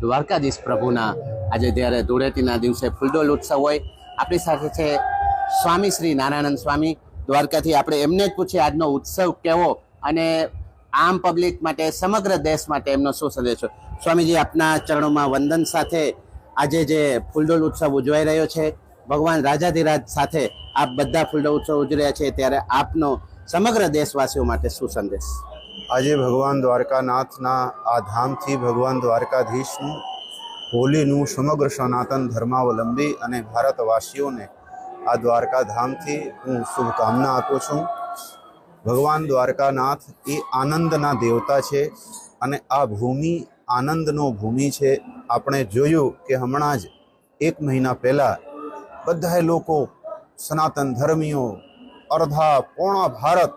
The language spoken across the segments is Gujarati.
દ્વારકાધીશ પ્રભુના આજે જ્યારે ધૂળેટીના દિવસે ફૂલડોલ ઉત્સવ હોય, આપણી સાથે છે સ્વામી શ્રી નારાયણ સ્વામી દ્વારકાથી. આપણે એમને જ પૂછીએ આજનો ઉત્સવ કેવો અને આમ પબ્લિક માટે, સમગ્ર દેશ માટે એમનો શું સંદેશો. સ્વામીજી, આપના ચરણોમાં વંદન સાથે આજે જે ફૂલડોલ ઉત્સવ ઉજવાઈ રહ્યો છે, ભગવાન રાજાધિરાજ સાથે આપ બધા ફૂલડોલ ઉત્સવ ઉજવી રહ્યા છે, ત્યારે આપનો સમગ્ર દેશવાસીઓ માટે શું સંદેશ? આજે ભગવાન દ્વારકાનાથના આ ધામથી ભગવાન દ્વારકાધીશનું હોલીનું સમગ્ર સનાતન ધર્માવલંબી અને ભારતવાસીઓને આ દ્વારકા ધામથી હું શુભકામના આપું છું. ભગવાન દ્વારકાનાથ એ આનંદના દેવતા છે અને આ ભૂમિ આનંદનો ભૂમિ છે. આપણે જોયું કે હમણાં જ 1 મહિના પહેલાં બધા લોકો સનાતન ધર્મીઓ અડધા પોણા ભારત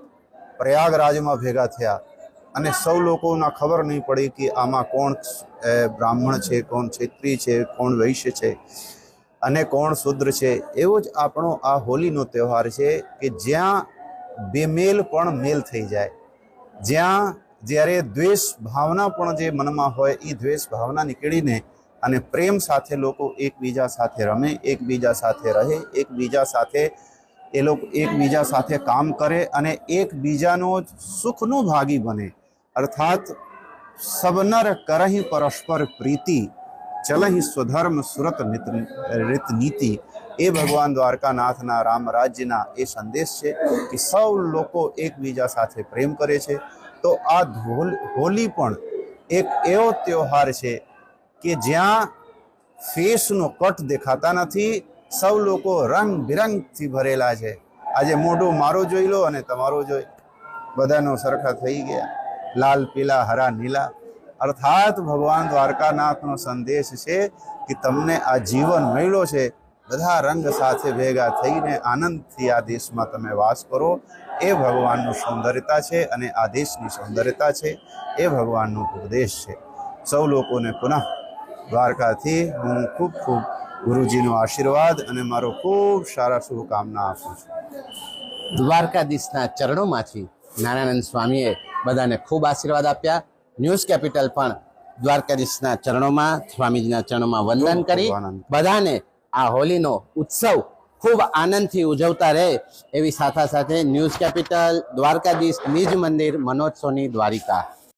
પ્રયાગરાજમાં ભેગા થયા અને સૌ લોકોના ખબર નહીં પડી કે આમાં કોણ બ્રાહ્મણ છે, કોણ ક્ષત્રિય છે, કોણ વૈશ્ય છે અને કોણ શુદ્ર છે. એવો જ આપણો આ હોલીનો તહેવાર છે કે જ્યાં બેમેલ પણ મેલ થઈ જાય, જ્યાં જ્યારે દ્વેષ ભાવના પણ જે મનમાં હોય એ દ્વેષ ભાવના નીકળીને અને પ્રેમ સાથે લોકો એકબીજા સાથે રમે, એકબીજા સાથે રહે, એકબીજા સાથે એ લોકો એકબીજા સાથે કામ કરે અને એકબીજાનો સુખનો ભાગી બને. અર્થાત સબનર કરહિ પરસ્પર પ્રીતિ, ચલહિ સ્વધર્મ સુરત રીત નીતિ. એ ભગવાન દ્વારકાનાથના રામ રાજ્યના એ સંદેશ છે કે સૌ લોકો એકબીજા સાથે પ્રેમ કરે છે. તો આ હોલી પણ એક એવો તહેવાર છે કે જ્યાં ફેસનો કટ દેખાતા નથી, સૌ લોકો રંગ બિરંગથી ભરેલા છે. આજે મોઢું મારું જોઈ લો અને તમારું જોઈ, બધાનો સરખા થઈ ગયા, લાલ પીલા હરા નીલા. અર્થાત ભગવાન દ્વારકાનાથનો સંદેશ છે કે તમને આ જીવન મળ્યો છે, બધા રંગ સાથે ભેગા થઈને આનંદથી આ દેશમાં તમે વાસ કરો. એ ભગવાનનું સૌંદર્યતા છે અને આ દેશની સૌંદર્યતા છે. એ ભગવાનનો ઉપદેશ છે. સૌ લોકોને પુનઃ દ્વારકાથી હું ખૂબ ખૂબ ગુરુજીનો આશીર્વાદ અને મારો ખૂબ સારા શુભકામના આપું છું. દ્વારકાધીશના ચરણોમાંથી નારાયણ સ્વામીએ બધાને ખૂબ આશીર્વાદ આપ્યા. ન્યૂઝ કેપિટલ પણ દ્વારકાધીશના ચરણોમાં, સ્વામીજીના ચરણોમાં વંદન કરી બધાને આ હોલીનો ઉત્સવ ખૂબ આનંદથી ઉજવતા રહે એવી સાથે ન્યૂઝ કેપિટલ દ્વારકાધીશ નિજ મંદિર, મનોજ સોની, દ્વારિકા.